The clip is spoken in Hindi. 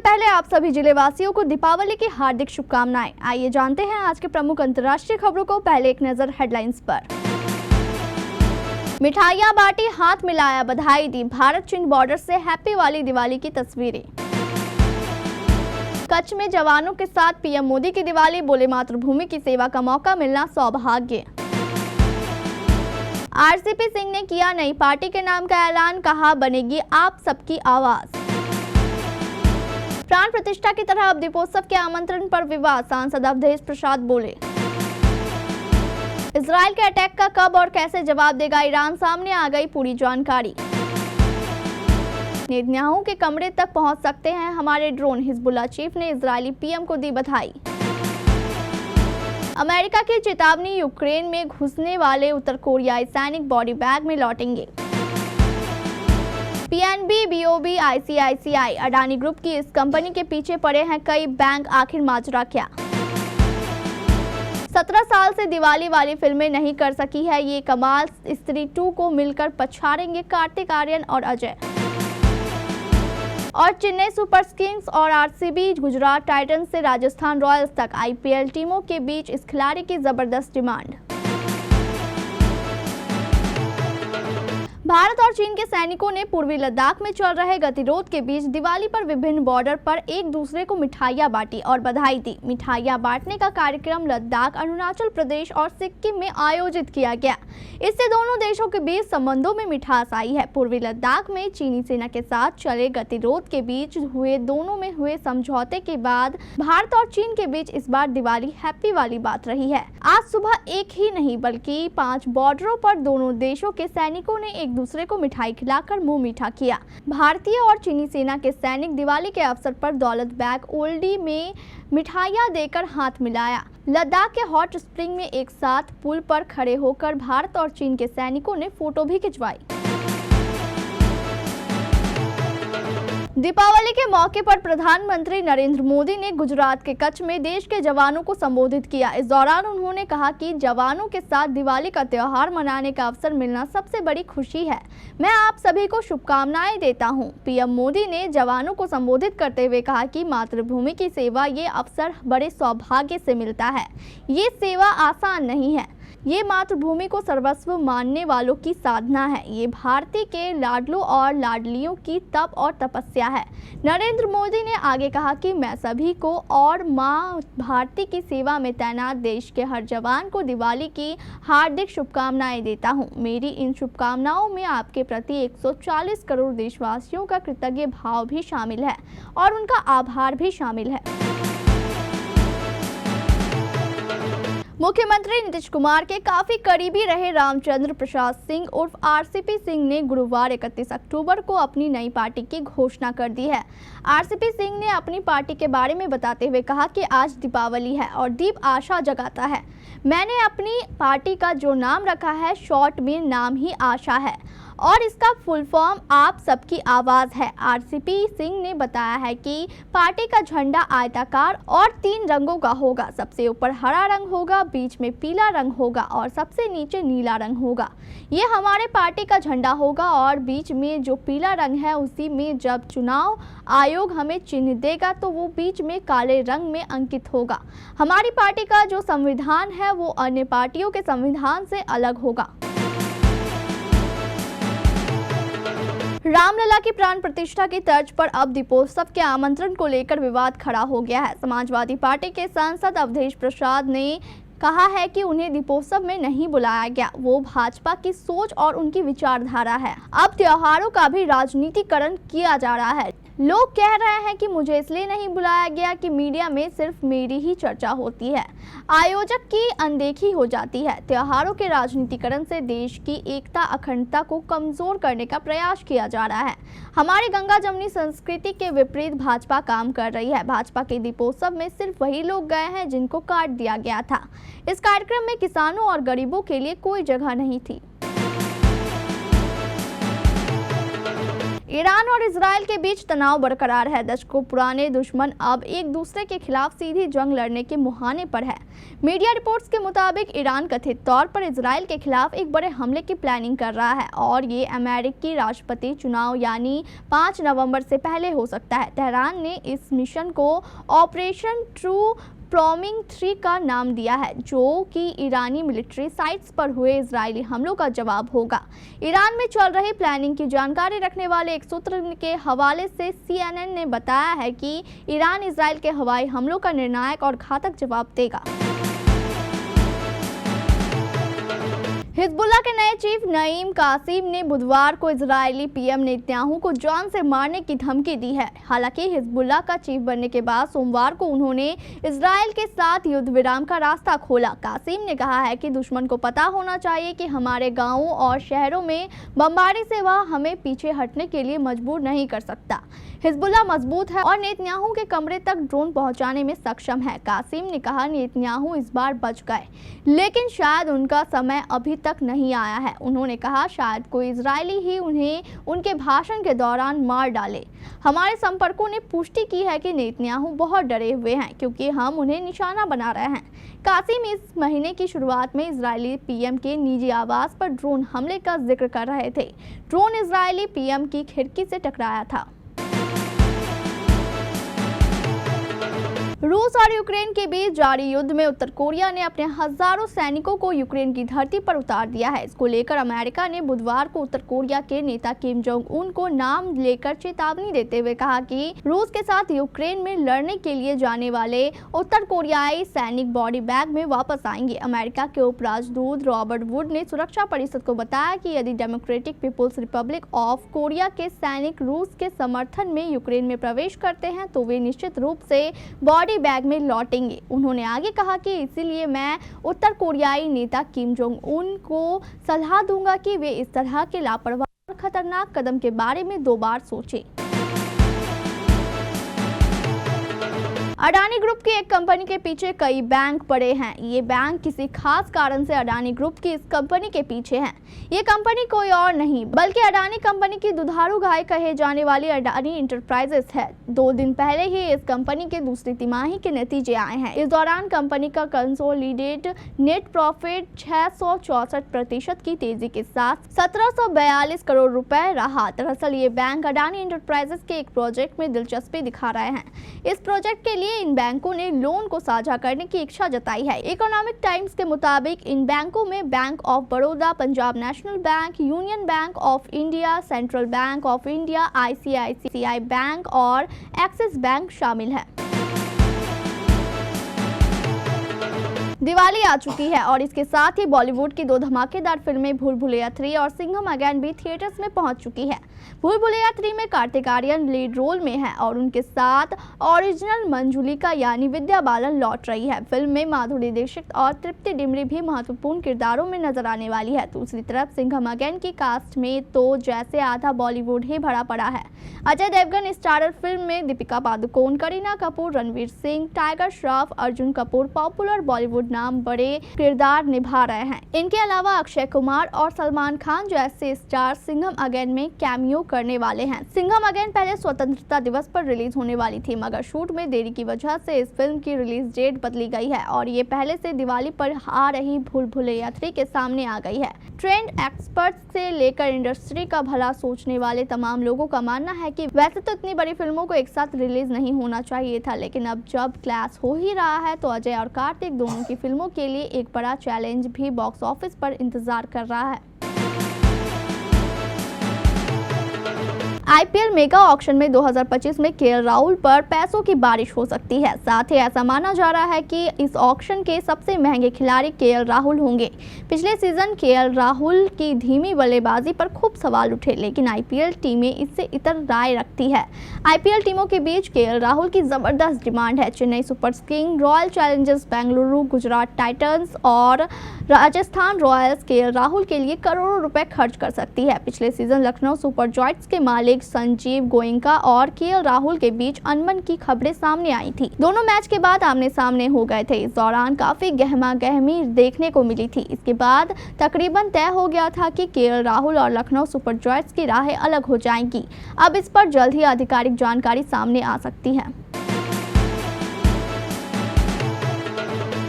पहले आप सभी जिलेवासियों को दीपावली की हार्दिक शुभकामनाएं। आइए जानते हैं आज के प्रमुख अंतर्राष्ट्रीय खबरों को। पहले एक नजर हेडलाइंस पर। मिठाइयां बांटी, हाथ मिलाया, बधाई दी। भारत चीन बॉर्डर से हैप्पी वाली दिवाली की तस्वीरें। कच्छ में जवानों के साथ पीएम मोदी की दिवाली, बोले मातृभूमि की सेवा का मौका मिलना सौभाग्य। आरसीपी सिंह ने किया नई पार्टी के नाम का ऐलान, कहा बनेगी आप सबकी आवाज। प्राण प्रतिष्ठा की तरह अब दीपोत्सव के आमंत्रण पर विवाद, सांसद अवधेश प्रसाद बोले। इजराइल के अटैक का कब और कैसे जवाब देगा ईरान, सामने आ गई पूरी जानकारी। नेतन्याहू के कमरे तक पहुंच सकते हैं हमारे ड्रोन, हिजबुल्लाह चीफ ने इजरायली पीएम को दी बधाई। अमेरिका की चेतावनी, यूक्रेन में घुसने वाले उत्तर कोरियाई सैनिक बॉडी बैग में लौटेंगे। PNB, BOB, ICICI, Adani group की इस कंपनी के पीछे पड़े हैं कई बैंक, आखिर माजरा क्या। 17 साल से दिवाली वाली फिल्में नहीं कर सकी है ये कमाल, स्त्री 2 को मिलकर पछाड़ेंगे कार्तिक आर्यन और अजय। और चेन्नई सुपर किंग्स और आरसीबी, गुजरात टाइटंस से राजस्थान रॉयल्स तक आईपीएल टीमों के बीच इस खिलाड़ी की जबरदस्त डिमांड। भारत और चीन के सैनिकों ने पूर्वी लद्दाख में चल रहे गतिरोध के बीच दिवाली पर विभिन्न बॉर्डर पर एक दूसरे को मिठाइयां बांटी और बधाई दी। मिठाइयां बांटने का कार्यक्रम लद्दाख, अरुणाचल प्रदेश और सिक्किम में आयोजित किया गया। इससे दोनों देशों के बीच संबंधों में मिठास आई है। पूर्वी लद्दाख में चीनी सेना के साथ चले गतिरोध के बीच दोनों में हुए समझौते के बाद भारत और चीन के बीच इस बार दिवाली हैप्पी वाली बात रही है। आज सुबह एक ही नहीं बल्कि 5 बॉर्डरों पर दोनों देशों के सैनिकों ने एक दूसरे को मिठाई खिलाकर मुंह मीठा किया। भारतीय और चीनी सेना के सैनिक दिवाली के अवसर पर दौलत बैग ओल्डी में मिठाइयां देकर हाथ मिलाया। लद्दाख के हॉट स्प्रिंग में एक साथ पुल पर खड़े होकर भारत और चीन के सैनिकों ने फोटो भी खिंचवाई। दीपावली के मौके पर प्रधानमंत्री नरेंद्र मोदी ने गुजरात के कच्छ में देश के जवानों को संबोधित किया। इस दौरान उन्होंने कहा कि जवानों के साथ दिवाली का त्योहार मनाने का अवसर मिलना सबसे बड़ी खुशी है। मैं आप सभी को शुभकामनाएं देता हूं। पीएम मोदी ने जवानों को संबोधित करते हुए कहा कि मातृभूमि की सेवा ये अवसर बड़े सौभाग्य से मिलता है। ये सेवा आसान नहीं है, ये मातृभूमि को सर्वस्व मानने वालों की साधना है। ये भारती के लाडलों और लाडलियों की तप और तपस्या है। नरेंद्र मोदी ने आगे कहा कि मैं सभी को और मां भारती की सेवा में तैनात देश के हर जवान को दिवाली की हार्दिक शुभकामनाएं देता हूं। मेरी इन शुभकामनाओं में आपके प्रति 140 करोड़ देशवासियों का कृतज्ञ भाव भी शामिल है और उनका आभार भी शामिल है। मुख्यमंत्री नीतीश कुमार के काफी करीबी रहे रामचंद्र प्रसाद सिंह उर्फ आरसीपी सिंह ने गुरुवार 31 अक्टूबर को अपनी नई पार्टी की घोषणा कर दी है। आरसीपी सिंह ने अपनी पार्टी के बारे में बताते हुए कहा कि आज दीपावली है और दीप आशा जगाता है। मैंने अपनी पार्टी का जो नाम रखा है, शॉर्ट में नाम ही आशा है और इसका फुल फॉर्म आप सबकी आवाज है। आरसीपी सिंह ने बताया है कि पार्टी का झंडा आयताकार और 3 रंगों का होगा। सबसे ऊपर हरा रंग होगा, बीच में पीला रंग होगा और सबसे नीचे नीला रंग होगा। ये हमारे पार्टी का झंडा होगा और बीच में जो पीला रंग है उसी में जब चुनाव आयोग हमें चिन्ह देगा तो वो बीच में काले रंग में अंकित होगा। हमारी पार्टी का जो संविधान है वो अन्य पार्टियों के संविधान से अलग होगा। रामलला की प्राण प्रतिष्ठा की तर्ज पर अब दीपोत्सव के आमंत्रण को लेकर विवाद खड़ा हो गया है। समाजवादी पार्टी के सांसद अवधेश प्रसाद ने कहा है कि उन्हें दीपोत्सव में नहीं बुलाया गया, वो भाजपा की सोच और उनकी विचारधारा है। अब त्योहारों का भी राजनीतिकरण किया जा रहा है। लोग कह रहे हैं कि मुझे इसलिए नहीं बुलाया गया कि मीडिया में सिर्फ मेरी ही चर्चा होती है, आयोजक की अनदेखी हो जाती है। त्योहारों के राजनीतिकरण से देश की एकता, अखंडता को कमजोर करने का प्रयास किया जा रहा है। हमारी गंगा जमनी संस्कृति के विपरीत भाजपा काम कर रही है। भाजपा के दीपोत्सव में सिर्फ वही लोग गए हैं जिनको काट दिया गया था। इस कार्यक्रम में किसानों और गरीबों के लिए कोई जगह नहीं थी। ईरान और इजराइल के बीच तनाव बरकरार है। दशकों पुराने दुश्मन अब एक दूसरे के खिलाफ सीधी जंग लड़ने के मुहाने पर है। मीडिया रिपोर्ट्स के मुताबिक ईरान कथित तौर पर इजराइल के खिलाफ एक बड़े हमले की प्लानिंग कर रहा है और ये अमेरिकी राष्ट्रपति चुनाव यानी 5 नवंबर से पहले हो सकता है। तेहरान ने इस मिशन को ऑपरेशन ट्रू प्रॉमिंग 3 का नाम दिया है, जो कि ईरानी मिलिट्री साइट्स पर हुए इजरायली हमलों का जवाब होगा। ईरान में चल रही प्लानिंग की जानकारी रखने वाले एक सूत्र के हवाले से CNN ने बताया है कि ईरान इजराइल के हवाई हमलों का निर्णायक और घातक जवाब देगा। हिजबुल्लाह के नए चीफ नईम कासिम ने बुधवार को इजरायली पीएम नेतन्याहू को जान से मारने की धमकी दी है। हालांकि हिजबुल्लाह का चीफ बनने के बाद सोमवार को उन्होंने इजरायल के साथ युद्ध विराम का रास्ता खोला। कासिम ने कहा है कि दुश्मन को पता होना चाहिए कि हमारे गांवों और शहरों में बमबारी से वह हमें पीछे हटने के लिए मजबूर नहीं कर सकता। हिजबुल्लाह मजबूत है और नेतन्याहू के कमरे तक ड्रोन पहुंचाने में सक्षम है। कासिम ने कहा नेतन्याहू इस बार बच गए, लेकिन शायद उनका समय अभी तक नहीं आया है। उन्होंने कहा शायद कोई इजरायली ही उन्हें उनके भाषण के दौरान मार डाले। हमारे संपर्कों ने पुष्टि की है कि नेतन्याहू बहुत डरे हुए हैं क्योंकि हम उन्हें निशाना बना रहे हैं। कासिम इस महीने की शुरुआत में इजरायली पीएम के निजी आवास पर ड्रोन हमले का जिक्र कर रहे थे। ड्रोन इजरायली पीएम की खिड़की से टकराया था। रूस और यूक्रेन के बीच जारी युद्ध में उत्तर कोरिया ने अपने हजारों सैनिकों को यूक्रेन की धरती पर उतार दिया है। इसको लेकर अमेरिका ने बुधवार को उत्तर कोरिया के नेता किम जोंग उन को नाम लेकर चेतावनी देते हुए कहा कि रूस के साथ यूक्रेन में लड़ने के लिए जाने वाले उत्तर कोरियाई सैनिक बॉडी बैग में वापस आएंगे। अमेरिका के उप राजदूत रॉबर्ट वुड ने सुरक्षा परिषद को बताया कि यदि Democratic People's Republic of Korea के सैनिक रूस के समर्थन में यूक्रेन में प्रवेश करते हैं तो वे निश्चित रूप से बॉडी बैग में लौटेंगे। उन्होंने आगे कहा कि इसीलिए मैं उत्तर कोरियाई नेता किम जोंग उन को सलाह दूंगा कि वे इस तरह के लापरवाह और खतरनाक कदम के बारे में 2 बार सोचें। अडानी ग्रुप की एक कंपनी के पीछे कई बैंक पड़े हैं। ये बैंक किसी खास कारण से अडानी ग्रुप की इस कंपनी के पीछे हैं। ये कंपनी कोई और नहीं बल्कि अडानी कंपनी की दुधारू गाय कहे जाने वाली अडानी इंटरप्राइजेस है। 2 दिन पहले ही इस कंपनी के दूसरी तिमाही के नतीजे आए हैं। इस दौरान कंपनी का कंसोलिडेटेड नेट प्रॉफिट 664% की तेजी के साथ 1742 करोड़ रुपए रहा। दरअसल ये बैंक अडानी इंटरप्राइजेस के एक प्रोजेक्ट में दिलचस्पी दिखा रहे हैं। इस प्रोजेक्ट के लिए इन बैंकों ने लोन को साझा करने की इच्छा जताई है। इकोनॉमिक टाइम्स के मुताबिक इन बैंकों में bank of Baroda, Punjab national bank, union bank of India, central bank of India, ICICI bank और एक्सिस बैंक शामिल है। दिवाली आ चुकी है और इसके साथ ही बॉलीवुड की 2 धमाकेदार फिल्में भूल भुलैया 3 और सिंघम अगेन भी थिएटर्स में पहुंच चुकी है। भूल भुलैया 3 में कार्तिक आर्यन लीड रोल में है और उनके साथ ओरिजिनल मंजुलिका यानी विद्या बालन लौट रही है। फिल्म में माधुरी दीक्षित और तृप्ति डिमरी भी महत्वपूर्ण किरदारों में नजर आने वाली है। दूसरी तरफ सिंघम अगेन की कास्ट में तो जैसे आधा बॉलीवुड ही भरा पड़ा है। अजय देवगन स्टारर फिल्म में दीपिका पादुकोण, करीना कपूर, रणवीर सिंह, टाइगर श्रॉफ, अर्जुन कपूर पॉपुलर बॉलीवुड नाम बड़े किरदार निभा रहे हैं। इनके अलावा अक्षय कुमार और सलमान खान जैसे स्टार सिंघम अगेन में कैमियो करने वाले हैं। सिंघम अगेन पहले स्वतंत्रता दिवस पर रिलीज होने वाली थी, मगर शूट में देरी की वजह से इस फिल्म की रिलीज डेट बदली गई है और ये पहले से दिवाली पर आ रही भूल भुलैया 3 के सामने आ गई है। ट्रेंड एक्सपर्ट्स से लेकर इंडस्ट्री का भला सोचने वाले तमाम लोगों का मानना है कि वैसे तो इतनी बड़ी फिल्मों को एक साथ रिलीज नहीं होना चाहिए था, लेकिन अब जब क्लैश हो ही रहा है तो अजय और कार्तिक दोनों की फिल्मों के लिए एक बड़ा चैलेंज भी बॉक्स ऑफिस पर इंतजार कर रहा है। IPL मेगा ऑक्शन में 2025 में केएल राहुल पर पैसों की बारिश हो सकती है। साथ ही ऐसा माना जा रहा है कि इस ऑक्शन के सबसे महंगे खिलाड़ी केएल राहुल होंगे। पिछले सीजन केएल राहुल की धीमी बल्लेबाजी पर खूब सवाल उठे, लेकिन IPL टीमें इससे इतर राय रखती है। IPL टीमों के बीच केएल राहुल की जबरदस्त डिमांड है। Chennai super Kings, royal Challengers Bengaluru, Gujarat Titans और राजस्थान रॉयल्स केएल राहुल के लिए करोड़ों रुपए खर्च कर सकती है। पिछले सीजन लखनऊ सुपर जॉयंट्स के मालिक वेग संजीव गोयनका और केएल राहुल के बीच अनबन की खबरें सामने आई थी। दोनों मैच के बाद आमने सामने हो गए थे। इस दौरान काफी गहमा-गहमी देखने को मिली थी। इसके बाद तकरीबन तय हो गया था कि केएल राहुल और लखनऊ सुपर जॉयंट्स की राहें अलग हो जाएंगी। अब इस पर जल्द ही आधिकारिक जानकारी सामने आ सकती है।